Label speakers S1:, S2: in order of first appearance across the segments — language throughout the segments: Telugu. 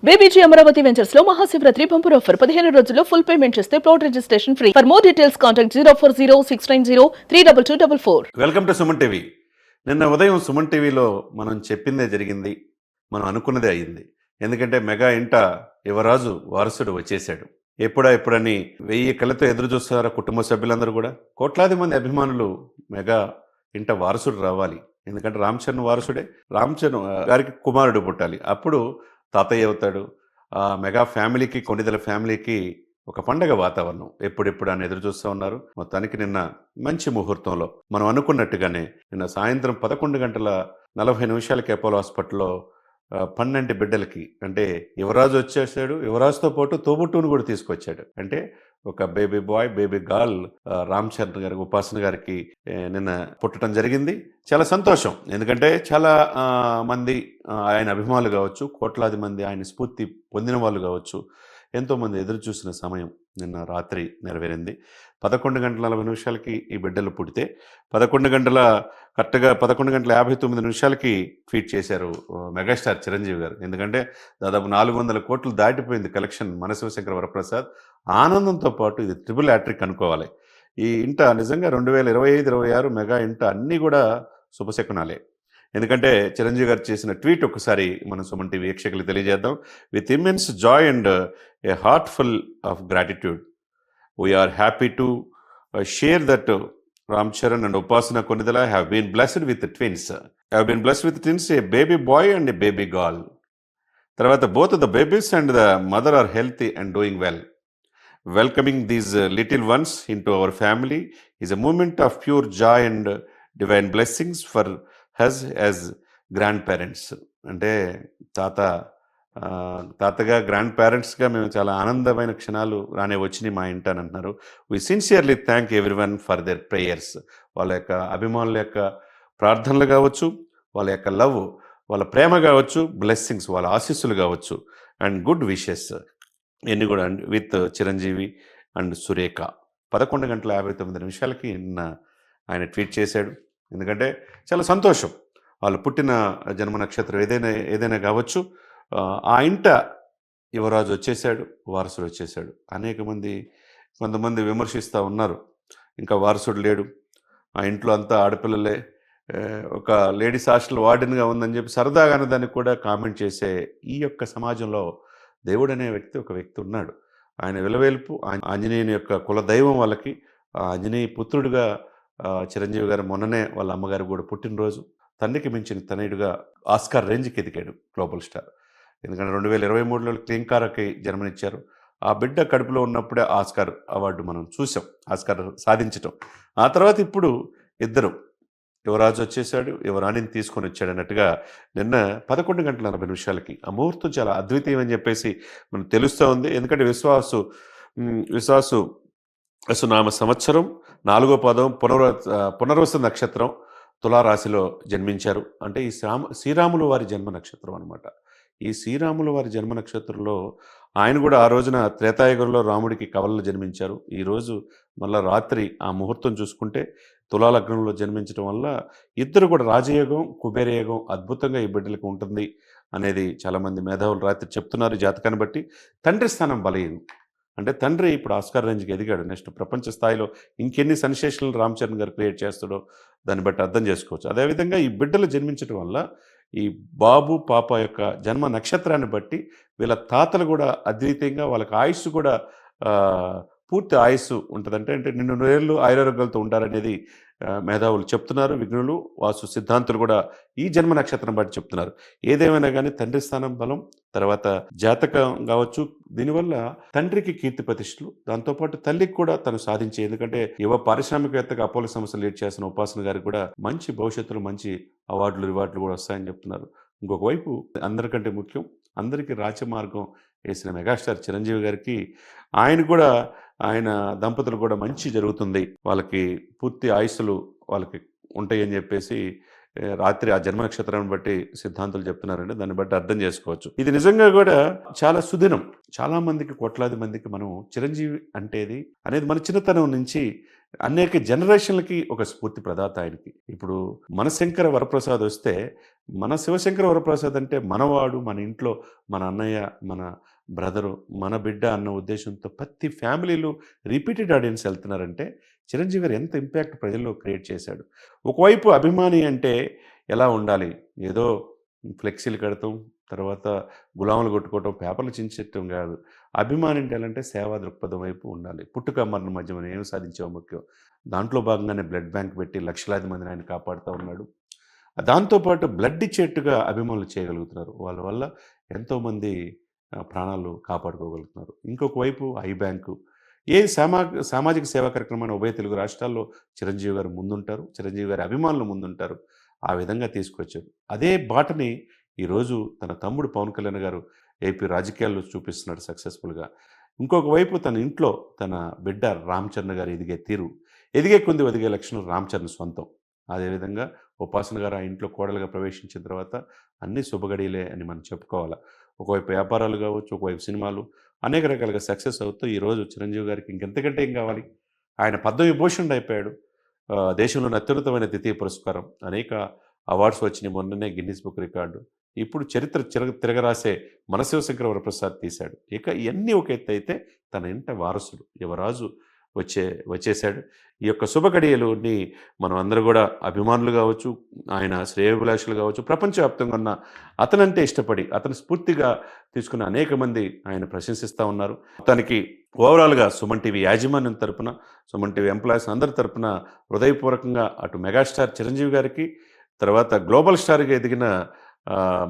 S1: బీబీజీ అమరావతి వెంచర్స్ లో మహాశివరాత్రి బంపర్ ఆఫర్ 15 రోజుల్లో ఫుల్ పేమెంట్ చేస్తే plot registration free. For more details contact 04069032244.
S2: Welcome to Suman TV. నిన్న ఉదయం సుమన్ టీవీలో మనం చెప్పిందే జరిగింది, మనం అనుకున్నదే అయ్యింది. ఎందుకంటే మెగా ఇంట యువరాజు వారసుడు వచ్చేశాడు. ఎప్పుడని 1000 కళ్ళతో ఎదురు చూస్తున్నారు కుటుంబ సభ్యులందరూ కూడా. కోట్లాది మంది అభిమానులు మెగా ఇంట వారసుడు రావాలి, ఎందుకంటే రామ్ చరణ్ వారసుడే. రామ్ చరణ్ గారికి కుమారుడు పుట్టాలి, అప్పుడు తాతయ్య అవుతాడు. ఆ మెగా ఫ్యామిలీకి, కొన్నిదల ఫ్యామిలీకి ఒక పండగ వాతావరణం ఎప్పుడెప్పుడు అని ఎదురు చూస్తూ ఉన్నారు. మొత్తానికి నిన్న మంచి ముహూర్తంలో మనం అనుకున్నట్టుగానే నిన్న సాయంత్రం 11:40 అపోలో హాస్పిటల్లో 12 బిడ్డలకి, అంటే యువరాజు వచ్చేసాడు, యువరాజుతో పాటు తోబుట్టును కూడా తీసుకొచ్చాడు. అంటే ఒక baby bye, baby girl Ram Charan గారికి, ఉపాసన గారికి నిన్న పుట్టడం జరిగింది. చాలా సంతోషం, ఎందుకంటే చాలా మంది ఆయన అభిమానులు కావచ్చు, కోట్లాది మంది ఆయన స్ఫూర్తి పొందిన వాళ్ళు కావచ్చు, ఎంతోమంది ఎదురు చూసిన సమయం నిన్న రాత్రి నెరవేరింది. 11:40 ఈ బిడ్డలు పుడితే కరెక్ట్గా 11:59 ట్వీట్ చేశారు మెగాస్టార్ చిరంజీవి గారు. ఎందుకంటే దాదాపు 400 కోట్లు దాటిపోయింది కలెక్షన్ మన శివశంకర వరప్రసాద్. ఆనందంతో పాటు ఇది ట్రిపుల్ హ్యాట్రిక్ అనుకోవాలి. ఈ ఇంట నిజంగా 2025-26 మెగా ఇంట అన్నీ కూడా శుభశకునాలే. ఎందుకంటే చిరంజీవి గారు చేసిన ట్వీట్ ఒకసారి మనం సుమన్ టీవీ వీక్షకులు తెలియజేద్దాం. With immense joy and a heart full of gratitude we are happy to share that Ram Charan and Upasana Konidala have been blessed with twins. A baby boy and a baby girl. Tarvata both of the babies and the mother are healthy and doing well. Welcoming these little ones into our family is a moment of pure joy and divine blessings for us as grandparents. అంటే తాతగా గ్రాండ్ పేరెంట్స్గా మేము చాలా ఆనందమైన క్షణాలు రానే వచ్చినాయి మా ఇంట అని అంటున్నారు. We sincerely thank everyone for their prayers. వాళ్ళ యొక్క అభిమానుల యొక్క ప్రార్థనలు కావచ్చు, వాళ్ళ యొక్క లవ్, వాళ్ళ ప్రేమ కావచ్చు, బ్లెస్సింగ్స్, వాళ్ళ ఆశీస్సులు కావచ్చు, అండ్ గుడ్ విషెస్ ఇవన్నీ కూడా విత్ చిరంజీవి అండ్ సురేఖ. 11:59 నిన్న ఆయన ట్వీట్ చేశాడు. ఎందుకంటే చాలా సంతోషం, వాళ్ళు పుట్టిన జన్మ నక్షత్రం ఏదైనా కావచ్చు, ఆ ఇంట యువరాజు వచ్చేసాడు, వారసుడు వచ్చేసాడు. కొంతమంది విమర్శిస్తూ ఉన్నారు, ఇంకా వారసుడు లేడు, ఆ ఇంట్లో అంతా ఆడపిల్లలే, ఒక లేడీస్ హాస్టల్ వార్డెన్గా ఉందని చెప్పి సరదాగానే దానికి కూడా కామెంట్ చేసే ఈ యొక్క సమాజంలో దేవుడు అనే ఒక వ్యక్తి ఉన్నాడు. ఆయన విలవేల్పు ఆంజనేయుని యొక్క కులదైవం వాళ్ళకి, ఆంజనేయ పుత్రుడిగా చిరంజీవి గారు మొన్ననే వాళ్ళ అమ్మగారు కూడా పుట్టినరోజు. తండ్రికి మించిన తనయుడుగా ఆస్కార్ రేంజ్కి ఎదిగాడు గ్లోబల్ స్టార్. ఎందుకంటే 2023లో క్లింకారాకి జన్మనిచ్చారు. ఆ బిడ్డ కడుపులో ఉన్నప్పుడే ఆస్కార్ అవార్డు మనం చూసాం, ఆస్కార్ సాధించటం. ఆ తర్వాత ఇప్పుడు ఇద్దరు, యువరాజు వచ్చేసాడు, యువరాణిని తీసుకొని వచ్చాడు అన్నట్టుగా నిన్న 11:40 ఆ ముహూర్తం చాలా అద్వితీయం అని చెప్పేసి మనకు తెలుస్తూ ఉంది. ఎందుకంటే విశ్వాసు నామ సంవత్సరం 4వ పాదం పునర్వసు నక్షత్రం తులారాశిలో జన్మించారు. అంటే ఈ శ్రీరాములు వారి జన్మ నక్షత్రం అనమాట. ఈ శ్రీరాములు వారి జన్మ నక్షత్రంలో ఆయన కూడా ఆ రోజున త్రేతాయుగంలో రాముడికి కవలలో జన్మించారు. ఈరోజు మళ్ళీ రాత్రి ఆ ముహూర్తం చూసుకుంటే తులాలగ్నంలో జన్మించడం వల్ల ఇద్దరు కూడా రాజయోగం, కుబేరయోగం అద్భుతంగా ఈ బిడ్డలకు ఉంటుంది అనేది చాలామంది మేధావులు రాత్రి చెప్తున్నారు. జాతకాన్ని బట్టి తండ్రి స్థానం బలహీనం, అంటే తండ్రి ఇప్పుడు ఆస్కార్ రేంజ్కి ఎదిగాడు. నెక్స్ట్ ప్రపంచ స్థాయిలో ఇంకెన్ని సెన్సేషనల్ రామ్ చరణ్ గారు క్రియేట్ చేస్తాడో దాన్ని బట్టి అర్థం చేసుకోవచ్చు. అదేవిధంగా ఈ బిడ్డలు జన్మించడం వల్ల ఈ బాబు పాప యొక్క జన్మ నక్షత్రాన్ని బట్టి వీళ్ళ తాతలు కూడా అద్వితీయంగా, వాళ్ళకి ఆయుస్సు కూడా పూర్తి ఆయుస్సు ఉంటుందంటే, అంటే 200 ఏళ్ళు ఆయురారోగ్యాలతో ఉంటారనేది మేధావులు చెప్తున్నారు. విఘ్నులు, వాసు సిద్ధాంతులు కూడా ఈ జన్మ నక్షత్రం బట్టి చెప్తున్నారు. ఏదేమైనా కానీ తండ్రి స్థానం బలం, తర్వాత జాతకం కావచ్చు, దీనివల్ల తండ్రికి కీర్తి ప్రతిష్టలు, దాంతోపాటు తల్లికి కూడా తను సాధించే, ఎందుకంటే యువ పారిశ్రామికవేత్తగా అపోలో సంస్థ లీడ్ చేసిన ఉపాసన గారికి కూడా మంచి భవిష్యత్తులో మంచి అవార్డులు రివార్డులు కూడా వస్తాయని చెప్తున్నారు. ఇంకొక వైపు అందరికంటే ముఖ్యం, అందరికీ రాజమార్గం వేసిన మెగాస్టార్ చిరంజీవి గారికి ఆయన దంపతులు కూడా మంచి జరుగుతుంది, వాళ్ళకి పూర్తి ఆయుస్సులు వాళ్ళకి ఉంటాయని చెప్పేసి రాత్రి ఆ జన్మ నక్షత్రాన్ని బట్టి సిద్ధాంతులు చెప్తున్నారంటే దాన్ని బట్టి అర్థం చేసుకోవచ్చు. ఇది నిజంగా కూడా చాలా సుదినం. చాలా మందికి, కోట్లాది మందికి మనం చిరంజీవి అనేది మన చిన్నతనం నుంచి అనేక జనరేషన్లకి ఒక స్ఫూర్తి ప్రదాత ఆయనకి. ఇప్పుడు మనశంకర వరప్రసాద్ వస్తే మన శివశంకర వరప్రసాద్ అంటే మనవాడు, మన ఇంట్లో మన అన్నయ్య, మన బ్రదరు, మన బిడ్డ అన్న ఉద్దేశంతో ప్రతి ఫ్యామిలీలో రిపీటెడ్ ఆడియన్స్ వెళ్తున్నారంటే చిరంజీవి గారు ఎంత ఇంపాక్ట్ ప్రజల్లో క్రియేట్ చేశాడు. ఒకవైపు అభిమాని అంటే ఎలా ఉండాలి? ఏదో ఫ్లెక్సీలు కడతాం, తర్వాత గులాములు కొట్టుకోవటం, పేపర్లు చించటం కాదు. అభిమాని అంటే ఎలా అంటే సేవా దృక్పథం వైపు ఉండాలి. పుట్టుక మరణ మధ్య మనం ఏం సాధించామో ముఖ్యం. దాంట్లో భాగంగానే బ్లడ్ బ్యాంక్ పెట్టి లక్షలాది మందిని ఆయన కాపాడుతూ ఉన్నాడు. దాంతో పాటు బ్లడ్ ఇచ్చేట్టుగా అభిమానులు చేయగలుగుతున్నారు. వాళ్ళ వల్ల ఎంతోమంది ప్రాణాలు కాపాడుకోగలుగుతున్నారు. ఇంకొక వైపు ఐ బ్యాంకు. ఏ సామాజిక సేవా కార్యక్రమాన్ని ఉభయ తెలుగు రాష్ట్రాల్లో చిరంజీవి గారు ముందుంటారు. చిరంజీవి గారి అభిమానులు ముందుంటారు. ఆ విధంగా తీసుకొచ్చారు. అదే బాటని ఈరోజు తన తమ్ముడు పవన్ కళ్యాణ్ గారు ఏపీ రాజకీయాల్లో చూపిస్తున్నాడు సక్సెస్ఫుల్‌గా. ఇంకొక వైపు తన ఇంట్లో తన బిడ్డ రామ్ చరణ్ గారు ఎదిగే తీరు, ఎదిగే కొద్దీ ఒదిగే లక్షణం రామ్ చరణ్ సొంతం. అదేవిధంగా ఉపాసన గారు ఆ ఇంట్లో కోడలుగా ప్రవేశించిన తర్వాత అన్నీ శుభగడియలే అని మనం చెప్పుకోవాలా. ఒకవైపు వ్యాపారాలు కావచ్చు, ఒకవైపు సినిమాలు అనేక రకాలుగా సక్సెస్ అవుతూ ఈరోజు చిరంజీవి గారికి ఇంకెంతకంటే ఏం కావాలి? ఆయన పద్మవిభూషణుడు అయిపోయాడు. దేశంలోని అత్యున్నతమైన ద్వితీయ పురస్కారం. అనేక అవార్డ్స్ వచ్చినాయి. మొన్ననే గిన్నిస్ బుక్ రికార్డు. ఇప్పుడు చరిత్ర తిరగరాసే మన శివశంకర వరప్రసాద్ తీశాడు. ఇక ఇయన్నీ ఒక ఎత్తైతే తన ఇంట వారసుడు యువరాజు వచ్చేసాడు. ఈ యొక్క శుభ ఘడియలుని మనం అందరూ కూడా అభిమానులు కావచ్చు, ఆయన శ్రేయోభిలాషులు కావచ్చు, ప్రపంచవ్యాప్తంగా ఉన్న అతనంటే ఇష్టపడి అతను స్ఫూర్తిగా తీసుకున్న అనేక మంది ఆయన ప్రశంసిస్తూ ఉన్నారు. మొత్తానికి ఓవరాల్‌గా సుమన్ టీవీ యాజమాన్యం తరపున, సుమన్ టీవీ ఎంప్లాయీస్ అందరి తరపున హృదయపూర్వకంగా అటు మెగాస్టార్ చిరంజీవి గారికి, తర్వాత గ్లోబల్ స్టార్‌గా ఎదిగిన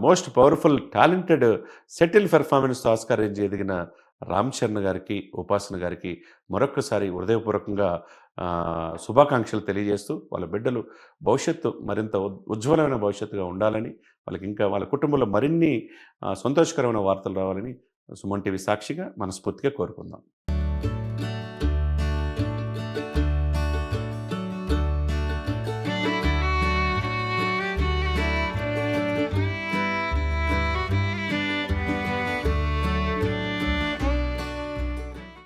S2: most powerful talented settle performance Oscar range ఎదిగిన రామ్ చరణ్ గారికి, ఉపాసన గారికి మరొక్కసారి హృదయపూర్వకంగా శుభాకాంక్షలు తెలియజేస్తూ వాళ్ళ బిడ్డలు భవిష్యత్తు మరింత ఉజ్వలమైన భవిష్యత్తుగా ఉండాలని, వాళ్ళకి ఇంకా వాళ్ళ కుటుంబంలో మరిన్ని సంతోషకరమైన వార్తలు రావాలని సుమన్ టీవీ సాక్షిగా మనస్ఫూర్తిగా కోరుకుందాం.